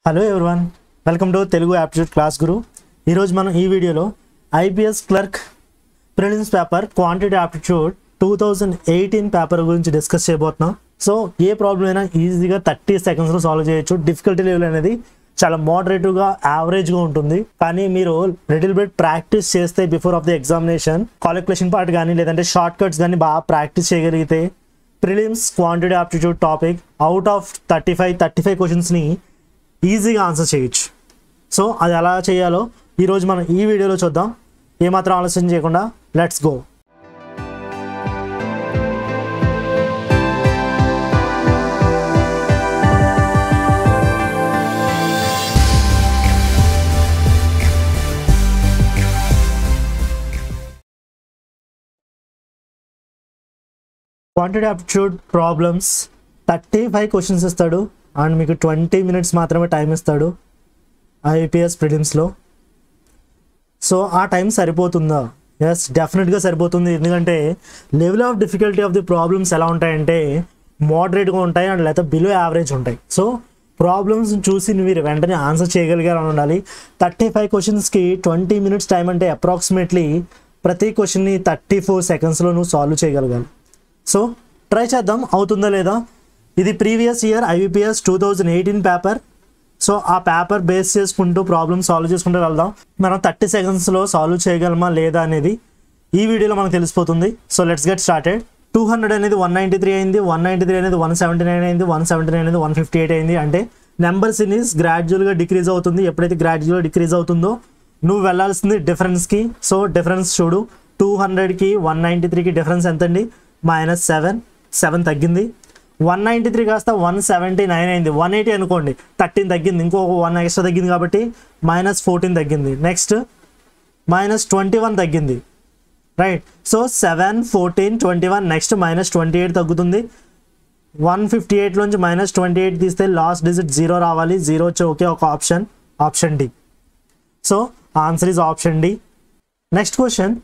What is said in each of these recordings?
Hello everyone, welcome to Telugu aptitude class Guru. ఈరోజు మనం ఈ వీడియోలో IPS clerk prelims paper quantity aptitude 2018 paper గురించి డిస్కస్ చేయబోతున్నాం. సో ఏ ప్రాబ్లం అయినా ఈజీగా 30 సెకండ్స్లో సాల్వ్ చేయొచ్చు. డిఫికల్టీ లెవెల్ అనేది చాలా మోడరేట్గా యావరేజ్గా ఉంటుంది. కానీ మీరు లిటిల్ బిట్ ప్రాక్టీస్ చేస్తే before of the examination calculation part కానీ లేదంటే షార్ట్ కట్స్ కానీ బాగా ప్రాక్టీస్ చేయగలిగితే prelims quantity aptitude topic out of 35 క్వశ్చన్స్ని ఈజీగా ఆన్సర్ చేయొచ్చు. సో అది ఎలా చేయాలో ఈరోజు మనం ఈ వీడియోలో చూద్దాం. ఏమాత్రం ఆలస్యం చేయకుండా let's go. Quantity aptitude problems 35 questions ఇస్తాడు అండ్ మీకు 20 minutes మాత్రమే టైం ఇస్తాడు ఐపీఎస్ ప్రిలిమ్స్లో. సో ఆ టైం సరిపోతుందా? ఎస్, డెఫినెట్గా సరిపోతుంది. ఎందుకంటే level of difficulty of the problems ఎలా ఉంటాయంటే మోడరేట్గా ఉంటాయి అండ్ లేదా బిలో యావరేజ్ ఉంటాయి. సో ప్రాబ్లమ్స్ చూసి మీరు వెంటనే ఆన్సర్ చేయగలిగారని ఉండాలి. 35 క్వశ్చన్స్కి 20 minutes టైం అంటే అప్రాక్సిమేట్లీ ప్రతి క్వశ్చన్ని 34 secondsలో నువ్వు సాల్వ్ చేయగలగాలి. సో ట్రై చేద్దాం, అవుతుందా లేదా. ఇది previous year IBPS 2018 paper. So ఆ పేపర్ బేస్ చేసుకుంటూ ప్రాబ్లమ్ సాల్వ్ చేసుకుంటూ వెళ్దాం. మనం 30 secondsలో సాల్వ్ చేయగలమా లేదా అనేది ఈ వీడియోలో మనకు తెలిసిపోతుంది. So let's get started. 200 అనేది 193 అయింది, 193 అనేది 179 అయింది, 179 అనేది 158 అయింది. అంటే నెంబర్ సిరీస్ గ్రాడ్యువల్గా డిక్రీజ్ అవుతుంది. ఎప్పుడైతే గ్రాడ్యువల్గా డిక్రీజ్ అవుతుందో నువ్వు వెళ్ళాల్సింది డిఫరెన్స్కి. సో డిఫరెన్స్ చూడు, 200కి 193కి డిఫరెన్స్ ఎంత అండి? -7 తగ్గింది. 193 కాస్త 179 అయింది. 180 అనుకోండి, 13 తగ్గింది. ఇంకొక 1 ఎక్స్ట్రా తగ్గింది కాబట్టి -14 తగ్గింది. నెక్స్ట్ -21 తగ్గింది. రైట్. సో 7, 14, 21. నెక్స్ట్ -28 తగ్గుతుంది. 158లోంచి -28 తీస్తే లాస్ట్ డిజిట్ 0 రావాలి. 0 వచ్చి ఓకే, ఒక option D. So answer is option D. Next question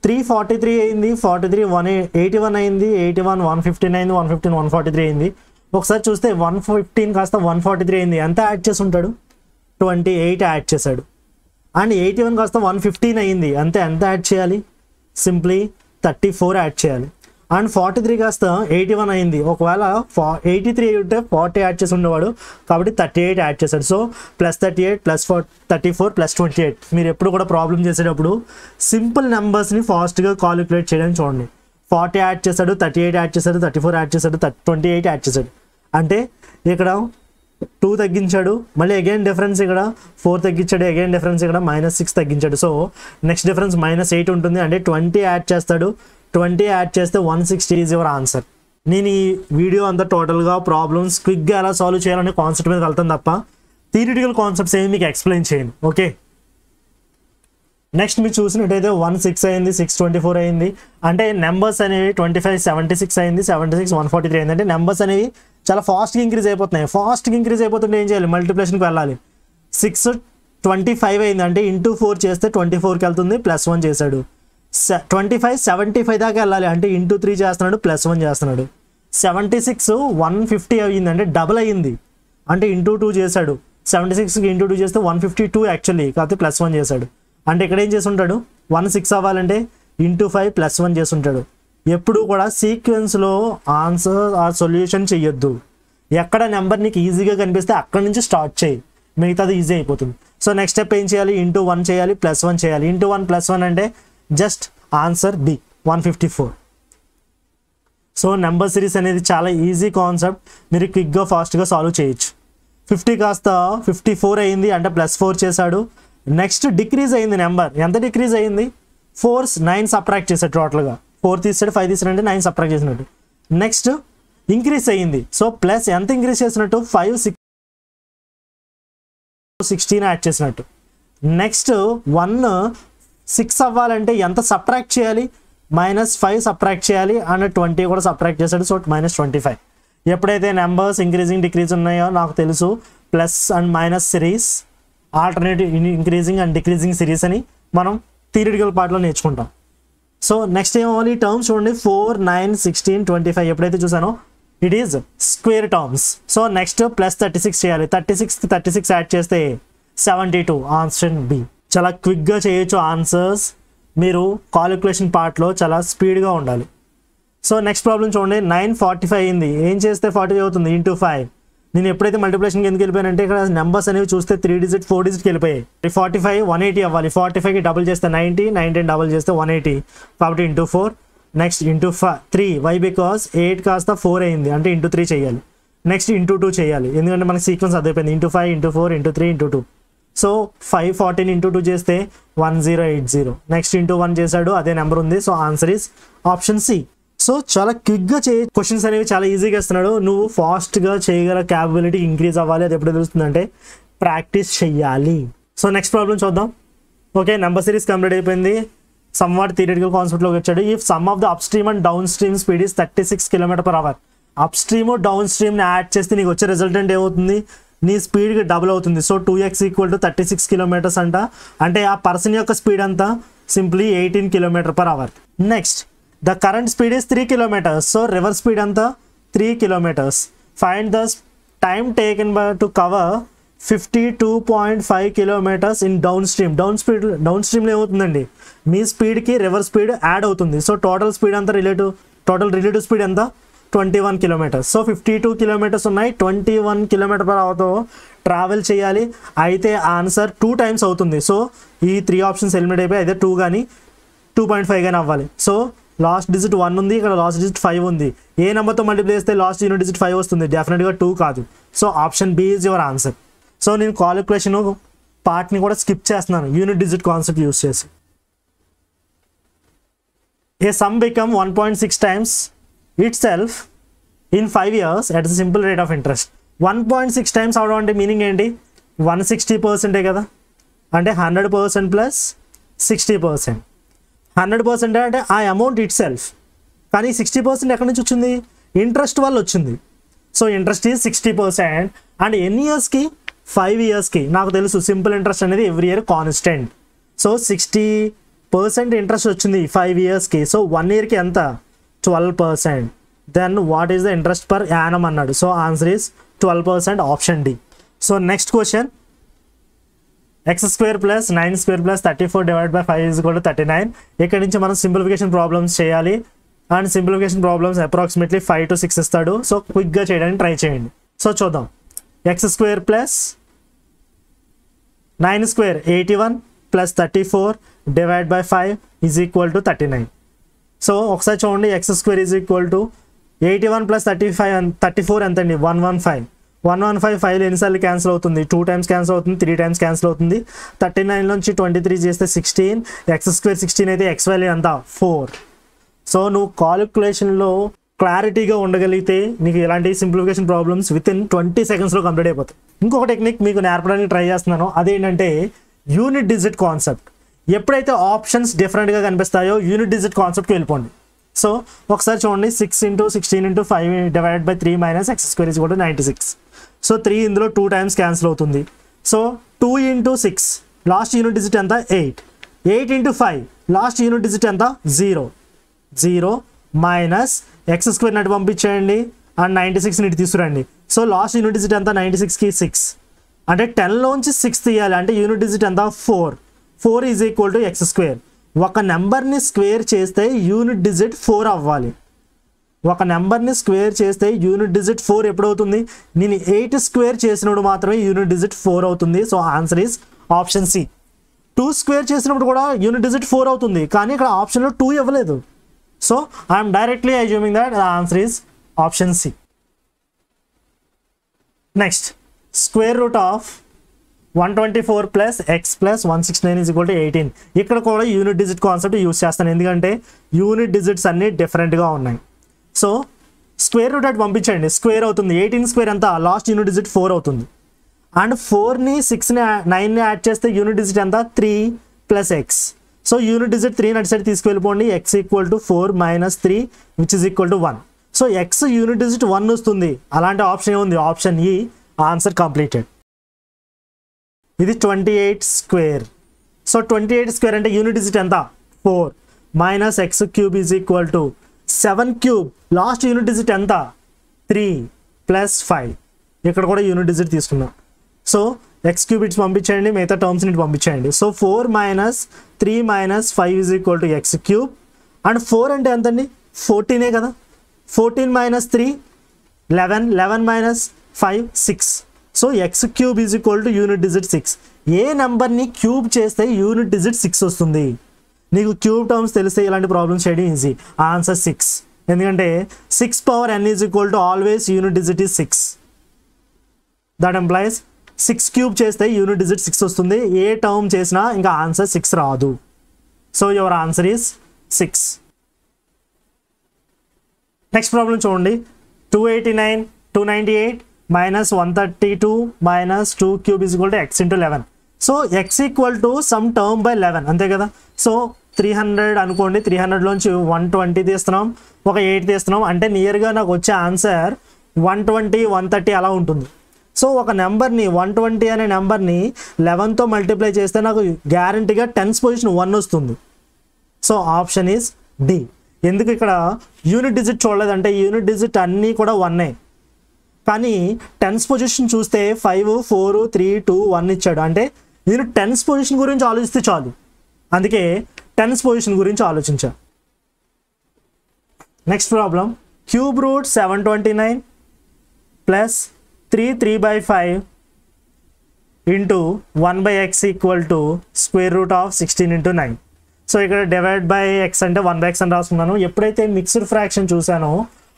343 అయింది, 43 181 అయింది, 81 115 అయింది, 115 143 అయింది. ఒకసారి చూస్తే 115 కాస్త 143 అయింది. ఎంత యాడ్ చేసి ఉంటాడు? 28 యాడ్ చేశాడు. అండ్ 81 కాస్త 115 అయింది. ఎంత యాడ్ చేయాలి? సింప్లీ 34 యాడ్ చేయాలి. అండ్ 43 కాస్త 81 అయింది. ఒకవేళ 83 ఉంటే 40 యాడ్ చేసి ఉండేవాడు కాబట్టి 38 యాడ్ చేశాడు. సో +38 +34 +28. మీరు ఎప్పుడు కూడా ప్రాబ్లం చేసేటప్పుడు సింపుల్ నెంబర్స్ని ఫాస్ట్గా కాలిక్యులేట్ చేయడానికి చూడండి. 40 యాడ్ చేశాడు, 38 యాడ్ చేశాడు, 34 యాడ్ చేశాడు, 28 యాడ్ చేశాడు. అంటే ఇక్కడ 2 తగ్గించాడు, మళ్ళీ అగైన్ డిఫరెన్స్ ఇక్కడ 4 తగ్గించాడు, అగైన్ డిఫరెన్స్ ఇక్కడ -6 తగ్గించాడు. సో నెక్స్ట్ డిఫరెన్స్ -8 ఉంటుంది. అంటే 20 యాడ్ చేస్తాడు. 20 యాడ్ చేస్తే 160 ఈజ్ యువర్ ఆన్సర్. నేను ఈ వీడియో అంతా టోటల్గా ప్రాబ్లమ్స్ క్విక్గా ఎలా సాల్వ్ చేయాలనే కాన్సెప్ట్ మీద వెళ్తాను తప్ప థియరిటికల్ కాన్సెప్ట్స్ ఏమి మీకు ఎక్స్ప్లెయిన్ చేయను. ఓకే. నెక్స్ట్ మీరు చూసినట్టయితే 16 అయింది, 624 అయింది. అంటే నెంబర్స్ అనేవి 25 76 అయింది, 76 143 అయింది. అంటే నెంబర్స్ అనేవి చాలా ఫాస్ట్గా ఇంక్రీజ్ అయిపోతున్నాయి. ఫాస్ట్గా ఇంక్రీజ్ అయిపోతుంటే ఏం చేయాలి? మల్టిప్లికేషన్కి వెళ్ళాలి. 6 25 అయింది అంటే × 4 చేస్తే 24కి వెళ్తుంది. +1 చేశాడు. 25 75 దాకా వెళ్ళాలి అంటే × 3 చేస్తున్నాడు, +1 చేస్తున్నాడు. 76 150 అయ్యింది అంటే డబుల్ అయ్యింది అంటే × 2 చేశాడు. 76కి × 2 చేస్తే 152 యాక్చువల్లీ, కాకపోతే +1 చేశాడు. అంటే ఇక్కడ ఏం చేసి ఉంటాడు? 16 అవ్వాలంటే × 5 +1 చేసి ఉంటాడు. ఎప్పుడు కూడా సీక్వెన్స్లో ఆన్సర్ ఆర్ సొల్యూషన్ చెయ్యొద్దు. ఎక్కడ నెంబర్ నీకు ఈజీగా కనిపిస్తే అక్కడి నుంచి స్టార్ట్ చేయి, మిగతాది ఈజీ అయిపోతుంది. సో నెక్స్ట్ స్టెప్ ఏం చేయాలి? × 1 చేయాలి, +1 చేయాలి. × 1 +1 అంటే just answer B 154. So number series అనేది చాలా ఈజీ కాన్సెప్ట్, మీరు క్విక్గా ఫాస్ట్గా సాల్వ్ చేయొచ్చు. 50 కాస్త 54 అయింది అంటే +4 చేశాడు. నెక్స్ట్ డిక్రీజ్ అయింది నెంబర్. ఎంత డిక్రీజ్ అయింది? 4 9 సబ్ట్రాక్ట్ చేశాడు. టోటల్గా 4 తీసాడు, 5 తీసాడు అంటే 9 సబ్ట్రాక్ట్ చేసినట్టు. నెక్స్ట్ ఇంక్రీజ్ అయింది. సో ప్లస్ ఎంత ఇంక్రీజ్ చేసినట్టు? 5 16 యాడ్ చేసినట్టు. నెక్స్ట్ 1 6 అవ్వాలంటే ఎంత సబ్ట్రాక్ట్ చేయాలి? -5 సబ్ట్రాక్ట్ చేయాలి. అండ్ 20 కూడా సబ్ట్రాక్ట్ చేశాడు. సో -25. ఎప్పుడైతే నెంబర్స్ ఇంక్రీజింగ్ డిక్రీజ్ ఉన్నాయో నాకు తెలుసు plus and minus series, alternative increasing and decreasing series అని మనం థియరిటికల్ పార్ట్లో నేర్చుకుంటాం. సో నెక్స్ట్ ఏమవ్వాలి? టర్మ్స్ చూడండి, 4 9 16 25. ఎప్పుడైతే చూసానో it is square terms. So next plus 36 చేయాలి. 36 యాడ్ చేస్తే 72, ఆప్షన్ బి. చాలా క్విక్గా చేయొచ్చు ఆన్సర్స్. మీరు కాలిక్యులేషన్ పార్ట్లో చాలా స్పీడ్గా ఉండాలి. సో నెక్స్ట్ ప్రాబ్లం చూడండి. 945 అయింది. ఏం చేస్తే 40 అవుతుంది? ఇంటూ 5. నేను ఎప్పుడైతే మల్టిప్లికేషన్కి ఎందుకు వెళ్ళిపోయానంటే ఇక్కడ నెంబర్స్ అనేవి చూస్తే 3 డిజిట్ 4 డిజిట్కి వెళ్ళిపోయాయి. 45 180 అవ్వాలి. 45కి డబుల్ చేస్తే 90, 90 డబుల్ చేస్తే 180, కాబట్టి into 4. Next into 3. Why? Because 8 కాస్త 4 అయింది, అంటే ఇంటూ 3 చేయాలి. నెక్స్ట్ ఇంటూ 2 చేయాలి, ఎందుకంటే మనకి సీక్వెన్స్ అదైపోయింది. Into 5, into 4, into 3, into 2. So 514 into 2 చేస్తే 1080. నెక్స్ట్ ఇంటూ 1 చేశాడు, అదే నెంబర్ ఉంది. So answer is option C. So చాలా క్విక్గా క్వశ్చన్స్ అనేవి చాలా ఈజీగా ఇస్తున్నాడు. నువ్వు ఫాస్ట్గా చేయగల క్యాపబిలిటీ ఇంక్రీజ్ అవ్వాలి. అది ఎప్పుడు తెలుస్తుందంటే ప్రాక్టీస్ చెయ్యాలి. సో నెక్స్ట్ ప్రాబ్లం చూద్దాం. ఓకే, నెంబర్ సిరీస్ కంప్లీట్ అయిపోయింది. సమ్వాట్ థియరిటికల్ కాన్సెప్ట్లోకి వచ్చాడు. If sum of the up stream and down stream speed is 36 km/h. Up stream down స్ట్రీమ్ని యాడ్ చేస్తే నీకు వచ్చే రిజల్టెంట్ ఏమవుతుంది? నీ స్పీడ్కి డబుల్ అవుతుంది. సో 2x = 36 km అంట. అంటే ఆ పర్సన్ యొక్క స్పీడ్ అంతా simply 18 km/h. Next the current speed is 3 km. So reverse speed అంతా 3 km. Find the time taken to cover 52.5 km in down stream. Down స్ట్రీమ్లో ఏమవుతుందండి? మీ స్పీడ్కి రివర్స్ స్పీడ్ యాడ్ అవుతుంది. సో టోటల్ స్పీడ్ అంతా total relative speed ఎంత? 21 km. So 52 km ఉన్నాయి, 21 km/hతో travel చేయాలి. అయితే ఆన్సర్ 2 టైమ్స్ అవుతుంది. సో ఈ 3 ఆప్షన్స్ ఎలిమినేట్ అయిపోయి అయితే 2 కానీ 2.5 కానీ అవ్వాలి. సో లాస్ట్ డిజిట్ 1 ఉంది, ఇక్కడ లాస్ట్ డిజిట్ 5 ఉంది. ఏ నెంబర్తో మల్టిప్లై చేస్తే లాస్ట్ యూనిట్ డిజిట్ 5 వస్తుంది? డెఫినెట్గా 2 కాదు. So option B is your answer. So నేను కాలిక్యులేషన్ పార్ట్ని కూడా స్కిప్ చేస్తున్నాను యూనిట్ డిజిట్ కాన్సెప్ట్ యూస్ చేసి. A sum become 1.6 times itself in 5 years at a simple rate of interest. 1.6 times అవడం అంటే మీనింగ్ ఏంటి? 160% కదా, అంటే 100% ప్లస్ 60%. 100% అంటే ఆ అమౌంట్ ఇట్ సెల్ఫ్. కానీ 60% ఎక్కడి నుంచి వచ్చింది? ఇంట్రెస్ట్ వల్ల వచ్చింది. So interest is 60%. అండ్ ఎన్ని ఇయర్స్కి? 5 yearsకి. నాకు తెలుసు సింపుల్ ఇంట్రెస్ట్ అనేది every year constant. So 60% interest వచ్చింది 5 yearsకి. సో 1 yearకి ఎంత? 12%. Then what is the interest per annum అన్నాడు. So answer is 12%, option D. So next question. x² + 9² + 34 / 5 = 39. ఇక్కడ నుంచి మనం సింప్లిఫికేషన్ ప్రాబ్లమ్స్ చేయాలి. And simplification problems approximately 5 to 6 ఇస్తాడు. సో క్విక్గా చేయడానికి ట్రై చేయండి. సో చూద్దాం. x² + 9² 81 + 34 / 5 = 39. సో ఒకసారి చూడండి. x² = 81 + 34 ఎంతండి? 115. 115 5 ఎన్నిసార్లు క్యాన్సిల్ అవుతుంది? 2 times క్యాన్సిల్ అవుతుంది, 3 times క్యాన్సిల్ అవుతుంది. 39 నుంచి 23 చేస్తే 16. x² 16 అయితే x వాల్యూ ఎంత? 4. సో నువ్వు కాలిక్యులేషన్లో క్లారిటీగా ఉండగలిగితే నీకు ఇలాంటి సింప్లిఫికేషన్ ప్రాబ్లమ్స్ వితిన్ 20 secondsలో కంప్లీట్ అయిపోతాయి. ఇంకొక టెక్నిక్ మీకు నేర్పడానికి ట్రై చేస్తున్నాను. అదేంటంటే యూనిట్ డిజిట్ కాన్సెప్ట్. ఎప్పుడైతే ఆప్షన్స్ డిఫరెంట్గా కనిపిస్తాయో యూనిట్ డిజిట్ కాన్సెప్ట్కి వెళ్ళిపోండి. సో ఒకసారి చూడండి. 6 × 16 × 5 / 3 - x² = 96. సో 3 ఇందులో 2 times క్యాన్సిల్ అవుతుంది. సో 2 × 6 లాస్ట్ యూనిట్ డిజిట్ ఎంత? 8. 8 × 5 లాస్ట్ యూనిట్ డిజిట్ ఎంత? 0. 0 మైనస్ x² నటు పంపించేయండి అండ్ 96 ఇటు తీసుకురండి. సో లాస్ట్ యూనిట్ డిజిట్ ఎంత? 96కి 6. అంటే 10లోంచి 6 తీయాలి, అంటే యూనిట్ డిజిట్ ఎంత? 4. 4 = x². ఒక నెంబర్ని స్క్వేర్ చేస్తే యూనిట్ డిజిట్ 4 అవ్వాలి. ఒక నెంబర్ని స్క్వేర్ చేస్తే యూనిట్ డిజిట్ 4 ఎప్పుడవుతుంది? నేను 8 స్క్వేర్ చేసినప్పుడు మాత్రమే యూనిట్ డిజిట్ 4 అవుతుంది. So answer is option C. 2 square చేసినప్పుడు కూడా యూనిట్ డిజిట్ 4 అవుతుంది, కానీ ఇక్కడ ఆప్షన్లో 2 ఇవ్వలేదు. So I'm directly assuming that the answer is option C. Next √of 124 + x + 169 = 18. ఇక్కడ కూడా యూనిట్ డిజిట్ కాన్సెప్ట్ యూస్ చేస్తాను, ఎందుకంటే యూనిట్ డిజిట్స్ అన్నీ డిఫరెంట్గా ఉన్నాయి. సో √, అటు పంపించండి, స్క్వేర్ అవుతుంది. 18 స్క్వేర్ ఎంత? లాస్ట్ యూనిట్ డిజిట్ 4 అవుతుంది. అండ్ 4ని 6ని 9ని యాడ్ చేస్తే యూనిట్ డిజిట్ ఎంత? 3 + x. సో యూనిట్ డిజిట్ 3 అటు సైడ్ తీసుకెళ్ళిపోండి. x = 4 - 3 = 1. So x unit digit 1 వస్తుంది. అలాంటి ఆప్షన్ ఏముంది? Option E. Answer completed. ఇది 28 స్క్వేర్. సో 28 స్క్వేర్ అంటే యూనిట్ డిజిట్ ఎంత? 4 - x³ = 7³ లాస్ట్ యూనిట్ డిజిట్ ఎంత? 3 ప్లస్ 5 ఇక్కడ కూడా యూనిట్ డిజిట్ తీసుకున్నాం. సో ఎక్స్ క్యూబ్ ఇట్స్ పంపించేయండి, మిగతా టర్మ్స్ని ఇటు పంపించేయండి. So 4 minus 3 minus 5 is equal to X cube. And 4 అంటే ఎంతండి? 14 కదా. 14 minus 3 11, 11 minus 5 6. So X cube is equal to unit digit 6. ఏ నెంబర్ని క్యూబ్ చేస్తే యూనిట్ డిజిట్ 6 వస్తుంది? నీకు క్యూబ్ టర్మ్స్ తెలిస్తే ఇలాంటి ప్రాబ్లమ్స్ చేయడం ఈజీ. ఆన్సర్ 6. ఎందుకంటే 6 power n is equal to always unit digit is 6. That employees 6 cube చేస్తే యూనిట్ డిజిట్ 6 వస్తుంది. ఏ టర్మ్ చేసినా ఇంకా ఆన్సర్ 6 రాదు. So your answer is 6. Next problem చూడండి. 289, 298 minus 132 minus 2 cube is equal to x into 11. So x equal to some term by 11 అంతే కదా. So 300 అనుకోండి, 300లోంచి 120 తీస్తున్నాం, ఒక 8 తీస్తున్నాం, అంటే నియర్గా నాకు వచ్చే ఆన్సర్ 120, 130 అలా ఉంటుంది. సో ఒక నెంబర్ని 120 అనే నెంబర్ని 11తో మల్టిప్లై చేస్తే నాకు గ్యారంటీగా 10th పొజిషన్ 1 వస్తుంది. So option is D. ఎందుకు ఇక్కడ యూనిట్ డిజిట్ చూడలేదంటే యూనిట్ డిజిట్ అన్నీ కూడా 1ఏ, కానీ 10th పొజిషన్ చూస్తే 5, 4, 3, 2, 1 ఇచ్చాడు. అంటే నేను 10th పొజిషన్ గురించి ఆలోచిస్తే చాలు, అందుకే 10th పొజిషన్ గురించి ఆలోచించా. Next problem. Cube root 729 plus 3/5 into 1/x equal to square root of 16 into 9. So ఇక్కడ డివైడ్ బై ఎక్స్ అంటే 1/x అని రాసుకున్నాను. ఎప్పుడైతే మిక్స్డ్ ఫ్రాక్షన్ చూసానో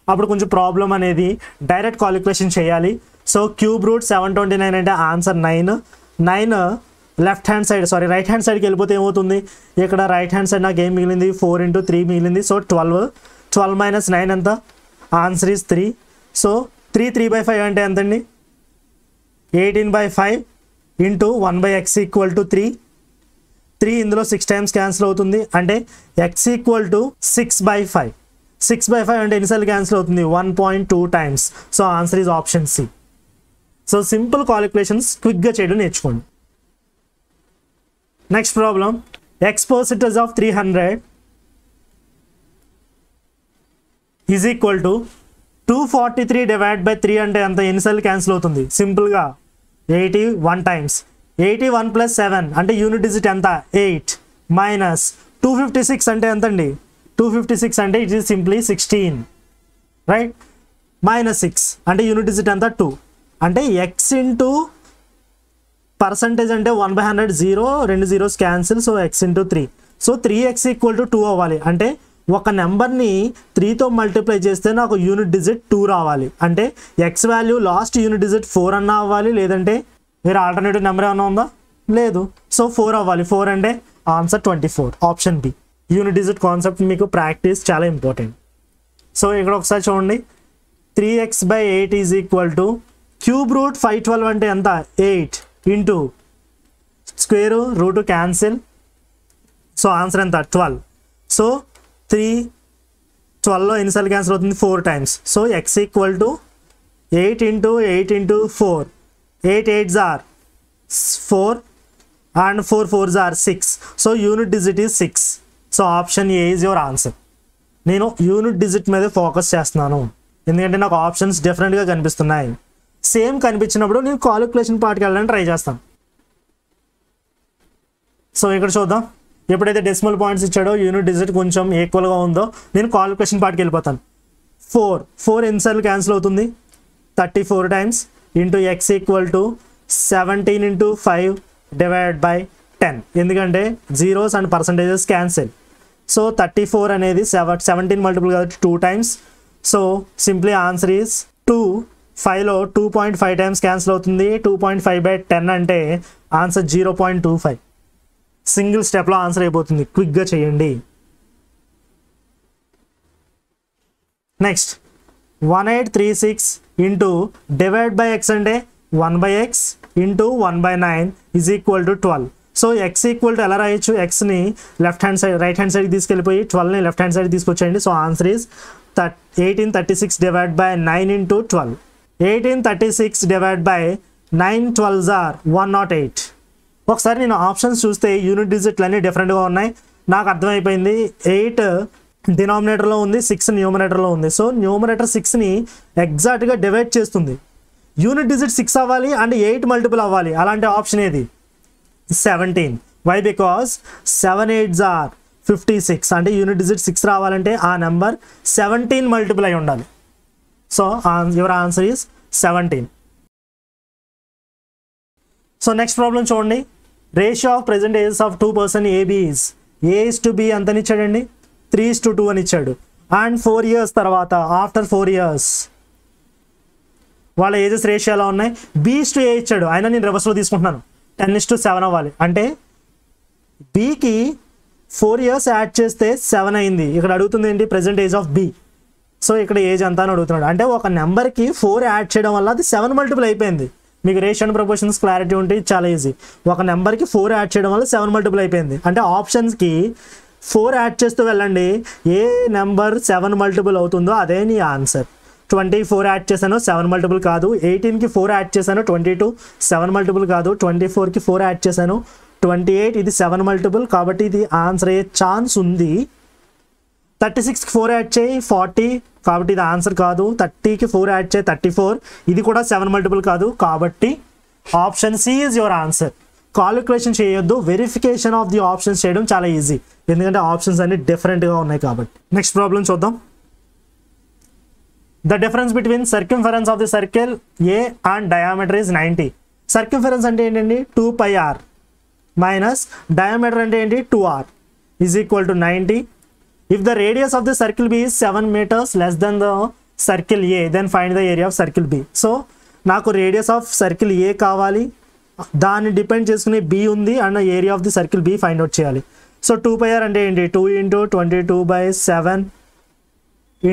అప్పుడు కొంచెం ప్రాబ్లం అనేది డైరెక్ట్ కాలిక్యులేషన్ చేయాలి. సో క్యూబ్ రూట్ 729 అంటే answer 9. 9 left hand side right hand సైడ్కి వెళ్ళిపోతే ఏమవుతుంది? ఇక్కడ రైట్ హ్యాండ్ సైడ్ నాకు ఏం మిగిలింది? 4 into 3 మిగిలింది. సో 12 మైనస్ 9 ఎంత? Answer is 3. సో 3/5 అంటే ఎంతండి? 18/5 ఇంటూ 1/x ఈక్వల్ టు 3. 3 ఇందులో 6 టైమ్స్ క్యాన్సిల్ అవుతుంది, అంటే x ఈక్వల్ టు 6/5. 6/5 అంటే ఎన్నిసార్లు క్యాన్సిల్ అవుతుంది? 1.2 times. So answer is option C. So simple calculations క్విక్గా చేయడం నేర్చుకోండి. Next problem. X percentage of 300 is equal to 243 divide by 3 అంటే ఎంత? ఎన్నిసార్లు క్యాన్సిల్ అవుతుంది? సింపుల్గా 81 టైమ్స్. 81 ప్లస్ 7 అంటే యూనిట్ డిజిట్ ఎంత? 8 మైనస్ 256 అంటే ఎంత అండి? 256 అంటే it is simply 16, right? Minus 6 అంటే యూనిట్ డిజిట్ ఎంత? 2. అంటే ఎక్స్ ఇంటూ పర్సంటేజ్ అంటే 1/100, 0 2 zeros cancel. So X into 3. So 3x equal to 2 అవ్వాలి. అంటే ఒక నెంబర్ని 3తో మల్టిప్లై చేస్తే నాకు యూనిట్ డిజిట్ 2 రావాలి. అంటే X value last unit digit 4 అన్నా అవ్వాలి, లేదంటే వేరే ఆల్టర్నేటివ్ నెంబర్ ఏమన్నా ఉందా? లేదు. సో 4 అవ్వాలి. 4 అంటే answer 24, option B. Unit digit concept మీకు ప్రాక్టీస్ చాలా ఇంపార్టెంట్. సో ఇక్కడ ఒకసారి చూడండి. 3x/8 is equal to cube root 512 అంటే ఎంత? 8 into square root cancel. So answer ఎంత? 12. సో 12లో ఎన్నిసార్లు క్యాన్సిల్ అవుతుంది? 4 times. So X equal to 8 into 8 into 4. 8 8s are 4 and 4 4s are 6. So unit digit is 6. So option A is your answer. నేను unit digit మీద focus చేస్తున్నాను ఎందుకంటే నాకు options డిఫరెంట్గా కనిపిస్తున్నాయి. సేమ్ కనిపించినప్పుడు నేను కాలిక్యులేషన్ పార్ట్కి వెళ్ళడానికి ట్రై చేస్తాను. సో ఇక్కడ చూద్దాం. ఎప్పుడైతే డెసిమల్ పాయింట్స్ ఇచ్చాడో యూనిట్ డిజిట్ కొంచెం ఈక్వల్గా ఉందో నేను కాలిక్యులేషన్ పార్ట్కి వెళ్ళిపోతాను. 4 ఎన్నిసార్లు క్యాన్సిల్ అవుతుంది? 34 times into X equal to 17 into 5 divide by 10. ఎందుకంటే zeros and percentages cancel. So 34 అనేది 17 మల్టిపుల్ కాబట్టి 2 times. So simply answer is 2. 5లో 2.5 times cancel అవుతుంది. 2.5/10 అంటే ఆన్సర్ 0.25. సింగిల్ స్టెప్లో ఆన్సర్ అయిపోతుంది. క్విక్గా చేయండి. Next 1836 into divide by x అంటే 1/x into 1/9 is equal to 12. So X equal to ఎలా రాయొచ్చు? ఎక్స్ని రైట్ హ్యాండ్ సైడ్ తీసుకెళ్ళిపోయి 12ని లెఫ్ట్ హ్యాండ్ సైడ్ తీసుకొచ్చేయండి. So answer is 1836 divide by 9 into 12. 1836 divide by 9 12s are 108. ఒకసారి నేను ఆప్షన్స్ చూస్తే యూనిట్ డిజిట్లు అన్నీ డిఫరెంట్గా ఉన్నాయి. నాకు అర్థమైపోయింది. 8 డినామినేటర్లో ఉంది, 6 న్యూమరేటర్లో ఉంది. సో న్యూమరేటర్ 6ని ఎగ్జాక్ట్గా డివైడ్ చేస్తుంది. యూనిట్ డిజిట్ 6 అవ్వాలి అండ్ 8 మల్టిపుల్ అవ్వాలి. అలాంటి ఆప్షన్ ఏది? 17. వై? Because 7 8s are 56. అంటే యూనిట్ డిజిట్ 6 రావాలంటే ఆ నెంబర్ 17 మల్టిపుల్ అయి ఉండాలి. So your answer is 17. So next problem చూడండి. Ratio of present ages of 2 person A B's A:B అంతని ఇచ్చాడండి, 3:2 అని ఇచ్చాడు. అండ్ 4 years తర్వాత, ఆఫ్టర్ 4 years వాళ్ళ ఏజెస్ రేషియో ఎలా ఉన్నాయి? B:A ఇచ్చాడు, అయినా నేను రివర్స్లో తీసుకుంటున్నాను. 10:7 అవ్వాలి. అంటే బీకి 4 years యాడ్ చేస్తే 7 అయింది. ఇక్కడ అడుగుతుంది ఏంటి? Present age of B. So ఇక్కడ ఏజ్ అంతా అని అడుగుతున్నాడు. అంటే ఒక నెంబర్కి 4 యాడ్ చేయడం వల్ల అది 7 మల్టిపుల్ అయిపోయింది. మీకు రేషియో అండ్ ప్రపోర్షన్స్ క్లారిటీ ఉంటే చాలా ఈజీ. ఒక నెంబర్కి 4 యాడ్ చేయడం వల్ల 7 మల్టిపుల్ అయిపోయింది. అంటే ఆప్షన్స్కి 4 యాడ్ చేస్తూ వెళ్ళండి. ఏ నెంబర్ 7 మల్టిపుల్ అవుతుందో అదే నీ ఆన్సర్. 24 యాడ్ చేశాను, 7 మల్టిపుల్ కాదు. 18కి 4 యాడ్ చేశాను, 22 7 మల్టిపుల్ కాదు. 24కి 4 యాడ్ చేశాను, 28 ఇది 7 మల్టిపుల్, కాబట్టి ఇది ఆన్సర్ అయ్యే ఛాన్స్ ఉంది. 36కి 4 యాడ్ చేయి, 40, కాబట్టి ఇది ఆన్సర్ కాదు. 30కి 4 యాడ్ చేయి, 34, ఇది కూడా 7 మల్టిపుల్ కాదు. కాబట్టి option C is your answer. Calculation చేయొద్దు, వెరిఫికేషన్ ఆఫ్ ది ఆప్షన్స్ చేయడం చాలా ఈజీ, ఎందుకంటే ఆప్షన్స్ అన్ని డిఫరెంట్గా ఉన్నాయి కాబట్టి. నెక్స్ట్ ప్రాబ్లం చూద్దాం. The difference between circumference of the circle A and diameter is 90. Circumference అంటే ఏంటండి? 2πr మైనస్ డయామీటర్ అంటే ఏంటి? 2r is equal to 90. If the radius of the circle B is 7 meters less than the circle A, then find the area of circle B. So నాకు radius of circle A కావాలి, దాన్ని depend చేసుకునే B ఉంది and area of the circle B find out చేయాలి. So 2πr అంటే ఏంటి? 2 × 22/7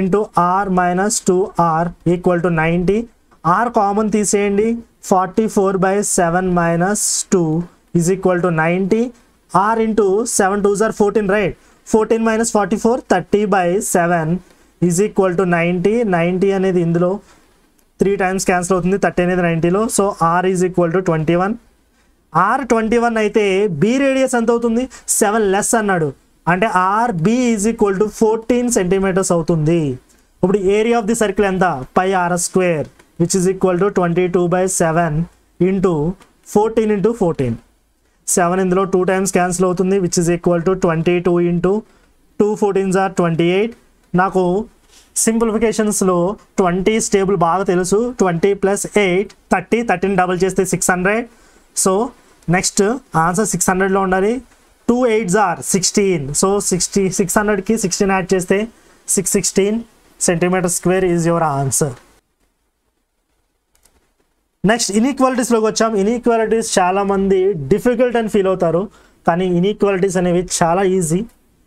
into r minus 2r equal to 90. r common తీసేయండి, 44/7 minus 2 is equal to 90. r into 7 2s are 14, right? 14 minus 44 30/7 is equal to 90. 90 అనేది ఇందులో 3 times cancel అవుతుంది, 30 అనేది 90లో. So r is equal to 21. r 21 అయితే B radius ఎంత అవుతుంది? 7 less అన్నాడు, అంటే rb is equal to 14 centimetres అవుతుంది. ఇప్పుడు ఏరియా ఆఫ్ ది సర్కిల్ ఎంత? πr² which is equal to 22/7 into 14 × 14. 7 ఇందులో 2 times క్యాన్సిల్ అవుతుంది, which is equal to 22 into 2 14s are 28. నాకు సింప్లిఫికేషన్స్లో 20 స్టేబుల్ బాగా తెలుసు. 20 + 8 30, 13 డబుల్ చేస్తే 600. సో నెక్స్ట్ ఆన్సర్ 600లో ఉండాలి. 2 8s are 16. సో 600కి 16 యాడ్ చేస్తే 616 centimetre square is your answer. Next ఇన్ఈక్వాలిటీస్లోకి వచ్చాం. ఇన్ఈక్వాలిటీస్ చాలామంది డిఫికల్ట్ అని ఫీల్ అవుతారు, కానీ ఇన్ఈక్వాలిటీస్ అనేవి చాలా ఈజీ.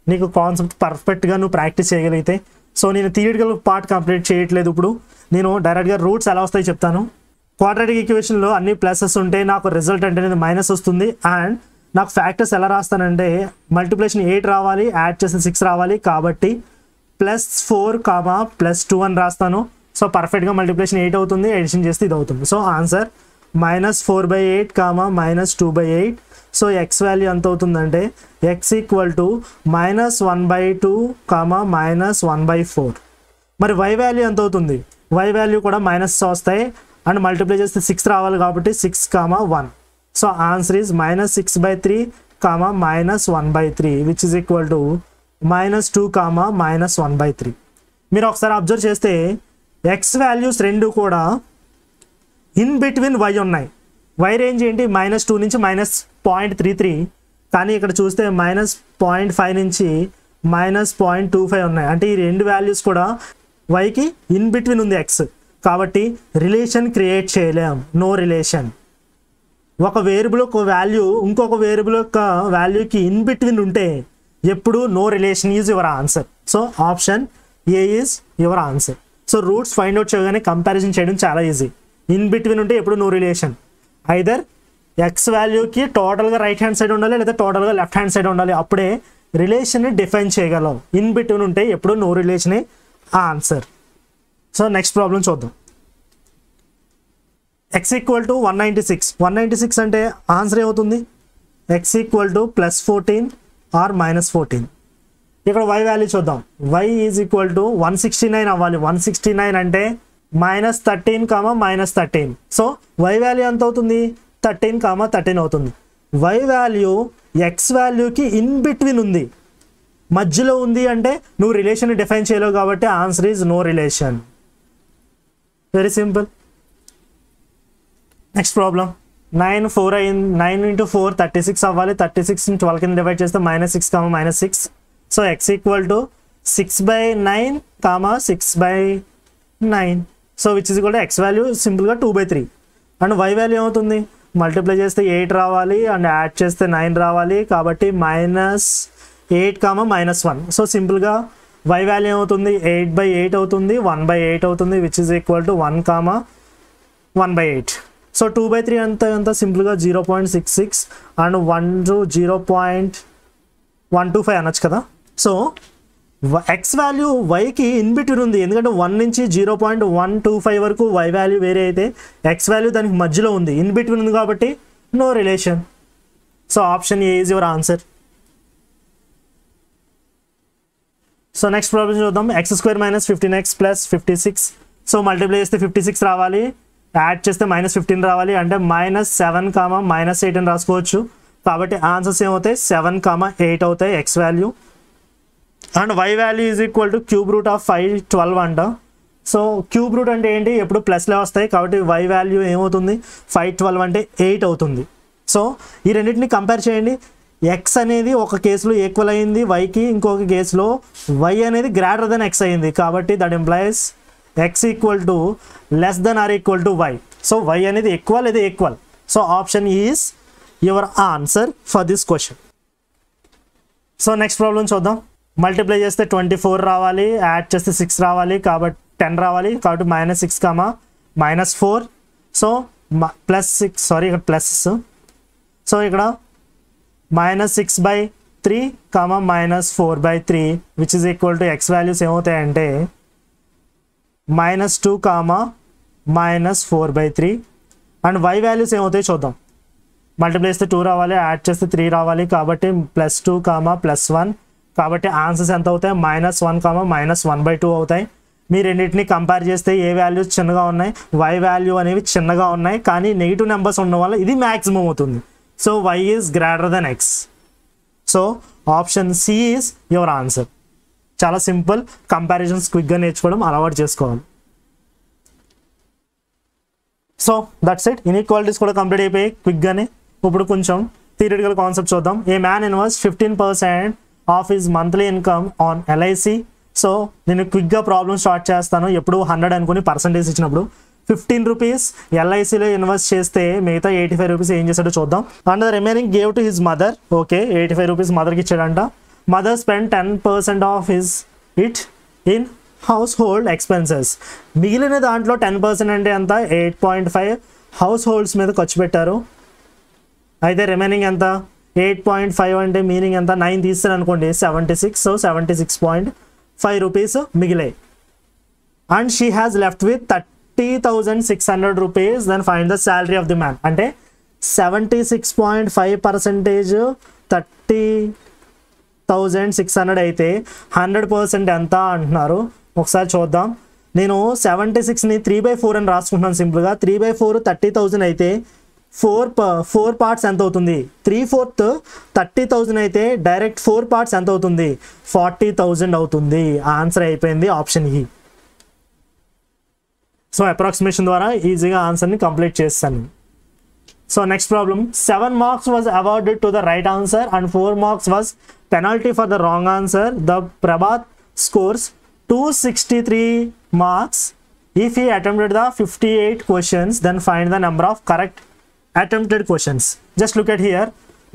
నీకు కాన్సెప్ట్ పర్ఫెక్ట్గా నువ్వు ప్రాక్టీస్ చేయగలిగితే. సో నేను థియరిటికల్ పార్ట్ కంప్లీట్ చేయట్లేదు, ఇప్పుడు నేను డైరెక్ట్గా రూట్స్ ఎలా వస్తాయి చెప్తాను. క్వాడ్రాటిక్ ఈక్వేషన్లో అన్ని ప్లసెస్ ఉంటే నాకు రిజల్ట్ అంటే మైనస్ వస్తుంది. అండ్ నాకు ఫ్యాక్టర్స్ ఎలా రాస్తానంటే మల్టిప్లికేషన్ 8 రావాలి, యాడ్ చేసిన 6 రావాలి, కాబట్టి +4, +2 అని రాస్తాను. సో పర్ఫెక్ట్గా మల్టిప్లికేషన్ 8 అవుతుంది, ఎడిషన్ చేస్తే ఇది అవుతుంది. So answer -4/8, -2/8. So X value ఎంత అవుతుందంటే x ఈక్వల్ టు -1/2, -1/4. మరి y వాల్యూ ఎంత అవుతుంది? y వాల్యూ కూడా మైనస్ వస్తాయి అండ్ మల్టిప్లై చేస్తే 6 రావాలి, కాబట్టి 6, 1. So answer is -6/3, -1/3 which is equal to -2, -1/3. మీరు ఒకసారి అబ్జర్వ్ చేస్తే ఎక్స్ వాల్యూస్ రెండు కూడా ఇన్ బిట్వీన్ y ఉన్నాయి. y రేంజ్ ఏంటి? -2 నుంచి -0.33, కానీ ఇక్కడ చూస్తే -0.5 నుంచి -0.25 ఉన్నాయి. అంటే ఈ రెండు వాల్యూస్ కూడా yకి ఇన్ బిట్వీన్ ఉంది x, కాబట్టి రిలేషన్ క్రియేట్ చేయలేం, నో రిలేషన్. ఒక వేరియబుల్ ఒక వాల్యూ ఇంకొక వేరియబుల్ యొక్క వాల్యూకి ఇన్ బిట్వీన్ ఉంటే ఎప్పుడు no relation is your answer. So option A is your answer. So roots find out చేయగానే కంపారిజన్ చేయడం చాలా ఈజీ. ఇన్ బిట్వీన్ ఉంటే ఎప్పుడు నో రిలేషన్. ఐదర్ ఎక్స్ వాల్యూకి టోటల్గా రైట్ హ్యాండ్ సైడ్ ఉండాలి, లేదా టోటల్గా లెఫ్ట్ హ్యాండ్ సైడ్ ఉండాలి, అప్పుడే రిలేషన్ని డిఫైన్ చేయగలం. ఇన్ బిట్వీన్ ఉంటే ఎప్పుడు నో రిలేషనే ఆన్సర్. సో నెక్స్ట్ ప్రాబ్లం చూద్దాం. x equal to 196. 196 అంటే ఆన్సర్ ఏమవుతుంది? x equal to +14 or -14. ఇక్కడ y వాల్యూ చూద్దాం. y ఈజ్ ఈక్వల్ టు 169 అవ్వాలి. 169 అంటే -13 -13. సో y వాల్యూ ఎంత అవుతుంది? 13 13 అవుతుంది. y వాల్యూ x వాల్యూకి ఇన్ బిట్వీన్ ఉంది, మధ్యలో ఉంది అంటే నువ్వు రిలేషన్ డిఫైన్ చేయలేవు కాబట్టి answer is no relation. Very simple. Next problem. 9 4 అయింది. 9 × 4 36 అవ్వాలి. 36 ని 12 కింద డివైడ్ చేస్తే -6 -6. So x equal to 6/9 6/9. So which is equal to x value సింపుల్గా 2/3. అండ్ y వాల్యూ ఏమవుతుంది? మల్టిప్లై చేస్తే 8 రావాలి అండ్ యాడ్ చేస్తే 9 రావాలి కాబట్టి -8 -1. సో సింపుల్గా y వాల్యూ ఏమవుతుంది? 8/8 అవుతుంది, 1/8 అవుతుంది which is equal to 1 1/8. So 2/3 ఎంత సింపుల్గా 0.66 అండ్ 1 to 0.125 అనొచ్చు కదా. సో x వాల్యూ yకి ఇన్ బిట్వీన్ ఉంది, ఎందుకంటే 1 నుంచి 0.125 వరకు y వాల్యూ వేరే అయితే x వాల్యూ దానికి మధ్యలో ఉంది, ఇన్ బిట్వీన్ ఉంది కాబట్టి no relation. So option A is your answer. So next problem చూద్దాం. x² - 15x + 56. సో మల్టిప్లై చేస్తే 56 రావాలి, యాడ్ చేస్తే -15 రావాలి అంటే -7 -8 అని రాసుకోవచ్చు. కాబట్టి ఆన్సర్స్ ఏమవుతాయి? 7 8 అవుతాయి x value. And y value is equal to cube root of 512 అంట. సో క్యూబ్ రూట్ అంటే ఏంటి? ఎప్పుడు ప్లస్లే వస్తాయి కాబట్టి y వాల్యూ ఏమవుతుంది? 512 అంటే 8 అవుతుంది. సో ఈ రెండింటిని కంపేర్ చేయండి. x అనేది ఒక కేసులో ఈక్వల్ అయింది yకి, ఇంకొక కేసులో y అనేది గ్రేటర్ దెన్ x అయింది కాబట్టి that implies x equal to less than or equal to y. So y అనేది ఎక్కువ లేదా equal. So option is your answer for this question. So next problem చూద్దాం. మల్టిప్లై చేస్తే 24 రావాలి, యాడ్ చేస్తే 6 రావాలి కాబట్టి 10 రావాలి కాబట్టి -6 -4. సో +6 సారీ ఇక్కడ ప్లస్. సో ఇక్కడ -6/3 -4/3 which is equal to x values ఏమవుతాయంటే -2 -4/3. అండ్ y వాల్యూస్ ఏమవుతాయి చూద్దాం. మల్టిప్లై చేస్తే 2 రావాలి, యాడ్ చేస్తే 3 రావాలి కాబట్టి +2 +1 కాబట్టి ఆన్సర్స్ ఎంత అవుతాయి? -1 -1/2 అవుతాయి. మీ రెండింటిని కంపేర్ చేస్తే ఏ వాల్యూస్ చిన్నగా ఉన్నాయి, y వాల్యూ అనేవి చిన్నగా ఉన్నాయి కానీ నెగిటివ్ నెంబర్స్ ఉండడం వల్ల ఇది మ్యాక్సిమం అవుతుంది. So y is greater than x. So option C is your answer. చాలా సింపుల్. కంపారిజన్స్ క్విక్గా నేర్చుకోవడం అలవాటు చేసుకోవాలి. So that's it. ఇన్ఈక్వాలిటీస్ కూడా కంప్లీట్ అయిపోయి క్విక్గానే. ఇప్పుడు కొంచెం థియరిటికల్ కాన్సెప్ట్ చూద్దాం. A man invest 15% of his monthly income on LIC. So నేను క్విక్గా ప్రాబ్లమ్ స్టార్ట్ చేస్తాను. ఎప్పుడు 100 అనుకుని పర్సంటేజ్ ఇచ్చినప్పుడు 15 రూపీస్ LICలో ఇన్వెస్ట్ చేస్తే మిగతా 85 రూపీస్ ఏం చేశాడో చూద్దాం. And the remaining gave to his mother. Okay 85 rupees మదర్కి ఇచ్చాడంట. Mother spend 10% of his it in household expenses. మిగిలిన దాంట్లో 10% అంటే ఎంత? 8.5 హౌస్ హోల్డ్స్ మీద ఖర్చు పెట్టారు. అయితే రిమైనింగ్ ఎంత? 8.5 అంటే మీనింగ్ ఎంత? 9 తీస్తాను అనుకోండి 76. సో 76.5 రూపీస్ మిగిలాయి. And she has left with 30,600 rupees. Then find the salary of the man. అంటే 76.5% 30,600 అయితే 100% ఎంత అంటున్నారు. ఒకసారి చూద్దాం. నేను 76ని 3/4 అని రాసుకుంటున్నాను సింపుల్గా. 3/4 30,000 అయితే 4 పార్ట్స్ ఎంత అవుతుంది? 3/4 30,000 అయితే డైరెక్ట్ 4 పార్ట్స్ ఎంత అవుతుంది? 40,000 అవుతుంది. ఆన్సర్ అయిపోయింది ఆప్షన్ ఈ. సో అప్రాక్సిమేషన్ ద్వారా ఈజీగా ఆన్సర్ని కంప్లీట్ చేస్తాను. So next problem. 7 marks was awarded to the right answer and 4 marks was penalty for the wrong answer. The Prabhat scores 263 marks if he attempted the 58 questions. Then find the number of correct attempted questions. Just look at here.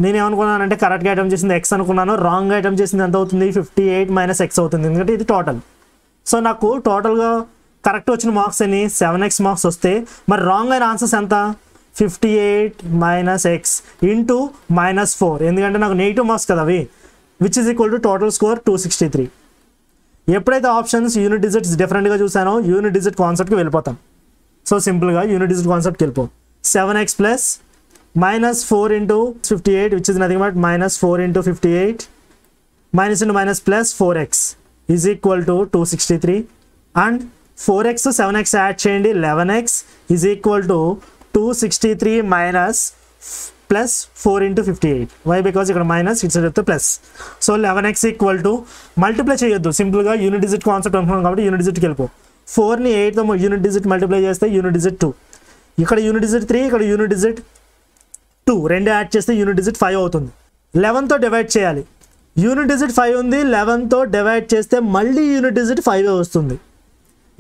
నేను ఏమనుకున్నానంటే కరెక్ట్గా attempt చేసింది x అనుకున్నాను, రాంగ్గా attempt చేసింది ఎంత అవుతుంది? 58 - x అవుతుంది, ఎందుకంటే ఇది టోటల్. సో నాకు టోటల్గా కరెక్ట్ వచ్చిన మార్క్స్ అని 7x మార్క్స్ వస్తే మరి రాంగ్ అయిన ఆన్సర్స్ ఎంత? 58 - x ఇంటూ -4, ఎందుకంటే నాకు నెగిటివ్ మార్క్స్ కదా అవి, which is equal to total score 263. ఎప్పుడైతే ఆప్షన్స్ యూనిట్ డిజిట్స్ డిఫరెంట్గా చూసానో యూనిట్ డిజిట్ కాన్సెప్ట్కి వెళ్ళిపోతాం. సో సింపుల్గా యూనిట్ డిజిట్ కాన్సెప్ట్కి వెళ్ళిపో. 7x plus -4 into 58 which is nothing but -4 into 58 minus into minus plus 4x is equal to 263 and 4x 7x add చేయండి 11x is equal to 263 minus plus 4 into 58. Why because ఇక్కడ minus it's చెప్తే plus. So 11x equal to multiply చేయొద్దు, సింపుల్గా unit digit concept అనుకున్నాం కాబట్టి unit డిజిట్కి వెళ్ళిపో. 4ని 8తో unit digit multiply చేస్తే unit digit 2, ఇక్కడ యూనిట్ డిజిట్ 3, ఇక్కడ యూనిట్ డిజిట్ 2, రెండు యాడ్ చేస్తే యూనిట్ డిజిట్ 5 అవుతుంది. 11తో డివైడ్ చేయాలి, యూనిట్ డిజిట్ 5 ఉంది, 11తో డివైడ్ చేస్తే మళ్ళీ యూనిట్ డిజిట్ 5 వస్తుంది.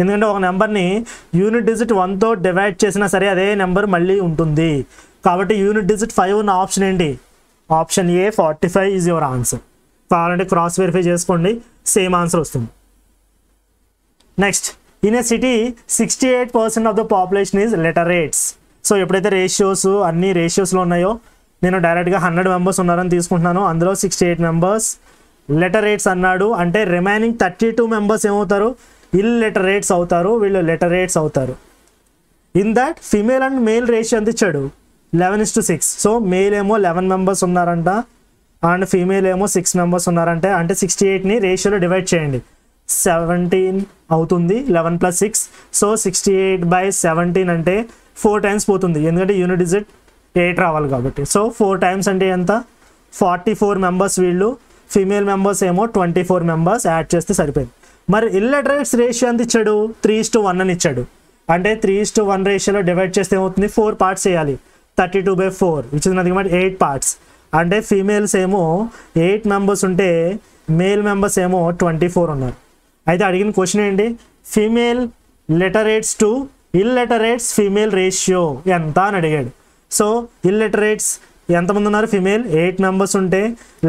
ఎందుకంటే ఒక నెంబర్ని యూనిట్ డిజిట్ 1తో డివైడ్ చేసినా సరే అదే నెంబర్ మళ్ళీ ఉంటుంది. కాబట్టి యూనిట్ డిజిట్ 5 ఉన్న ఆప్షన్ ఏంటి? Option A 45 is your answer. కావాలంటే క్రాస్ వెరిఫై చేసుకోండి, సేమ్ ఆన్సర్ వస్తుంది. Next, in a city 68% of the population is literates. So ఎప్పుడైతే రేషియోస్ అన్ని రేషియోస్లో ఉన్నాయో నేను డైరెక్ట్గా 100 మెంబర్స్ ఉన్నారని తీసుకుంటున్నాను, అందులో 68 మెంబర్స్ లిటరేట్స్ అన్నాడు అంటే రిమైనింగ్ 32 మెంబర్స్ ఏమవుతారు? ఇల్లిటరేట్స్ అవుతారు, వీళ్ళు లిటరేట్స్ అవుతారు. In that female and male ratio ఎంత ఇచ్చాడు? 11:6. సో మేల్ ఏమో 11 మెంబర్స్ ఉన్నారంట అండ్ ఫీమేల్ ఏమో 6 మెంబర్స్ ఉన్నారంటే, అంటే 68ని రేషియోలో డివైడ్ చేయండి, 17 అవుతుంది, 11 + 6. సో 68/17 అంటే 4 టైమ్స్ పోతుంది, ఎందుకంటే యూనిట్ డిజిట్ 8 రావాలి కాబట్టి. సో 4 టైమ్స్ అంటే ఎంత? 44 మెంబర్స్ వీళ్ళు, ఫీమేల్ మెంబర్స్ ఏమో 24 మెంబర్స్ యాడ్ చేస్తే సరిపోయింది. మరి ఇల్లిటరేట్స్ రేషియో ఎంత ఇచ్చాడు? 3:1 అని ఇచ్చాడు. అంటే 3:1 రేషియోలో డివైడ్ చేస్తే ఏమవుతుంది? 4 పార్ట్స్ చేయాలి, 32/4 which is nothing but 8 parts. అంటే ఫీమేల్స్ ఏమో 8 మెంబర్స్ ఉంటే మేల్ మెంబర్స్ ఏమో 24 ఉన్నారు. అయితే అడిగిన క్వశ్చన్ ఏంటి? Female literates to illiterates female ratio ఎంత అని అడిగాడు. సో ఇల్లిటరేట్స్ ఎంతమంది ఉన్నారు? ఫీమేల్ 8 మెంబర్స్ ఉంటే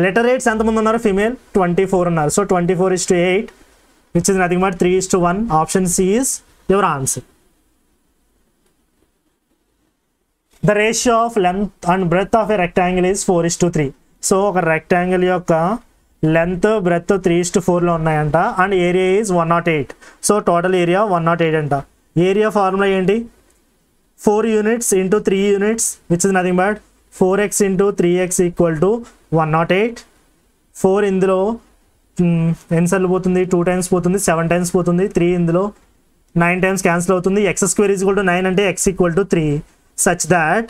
లిటరేట్స్ ఎంతమంది ఉన్నారు? ఫీమేల్ 24 ఉన్నారు. So 24:8 which is nothing but 3:1. Option C is your answer. The ratio of length and breadth of a rectangle is 4:3. So ఒక రెక్టాంగిల్ యొక్క లెంత్ బ్రెడ్త్ 3:4లో ఉన్నాయంట and area is 108. So total area 108 అంట. Area formula ఏంటి? 4 units into 3 units which is nothing but 4x into 3x equal to 108. 4 ఇందులో ఎన్నిసార్లు పోతుంది? 2 times పోతుంది, 7 times పోతుంది. 3 ఇందులో 9 టైమ్స్ క్యాన్సిల్ అవుతుంది. x² ఈజ్ ఈక్వల్ టు 9 అంటే x equal to 3 such that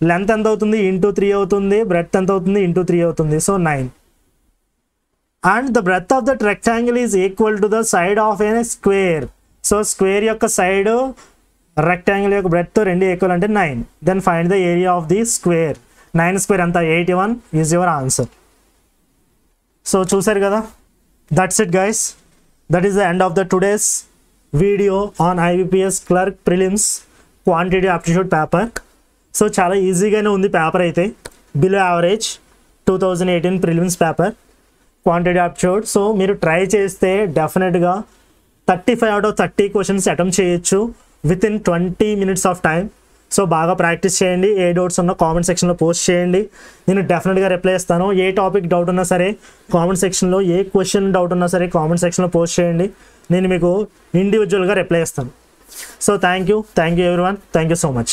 length ఎంత అవుతుంది? ఇంటూ 3 అవుతుంది, బ్రెడ్త్ ఎంత అవుతుంది? ఇంటూ 3 అవుతుంది. So 9. And the breadth of that rectangle is equal to the side of a square. So square యొక్క side rectangle యొక్క breadth రెండు ఈక్వల్ అంటే 9. Then find the area of the square. 9² ఎంత? 81 is your answer. So చూసారు కదా, that's it guys. That is the end of the today's video on IBPS clerk prelims quantity aptitude paper. So చాలా ఈజీగానే ఉంది paper అయితే, below average 2018 prelims paper quantity aptitude. So మీరు try చేస్తే డెఫినెట్గా 35 out of 30 questions attempt చేయొచ్చు with in 20 minutes of time. So బాగా practice చేయండి. ఏ డౌట్స్ ఉన్నా కామెంట్ సెక్షన్లో పోస్ట్ చేయండి, నేను డెఫినెట్గా రిప్లై ఇస్తాను. ఏ టాపిక్ డౌట్ ఉన్నా సరే కామెంట్ సెక్షన్లో, ఏ క్వశ్చన్ డౌట్ ఉన్నా సరే కామెంట్ సెక్షన్లో పోస్ట్ చేయండి, నేను మీకు ఇండివిజువల్గా రిప్లై ఇస్తాను. So thank you everyone, thank you so much.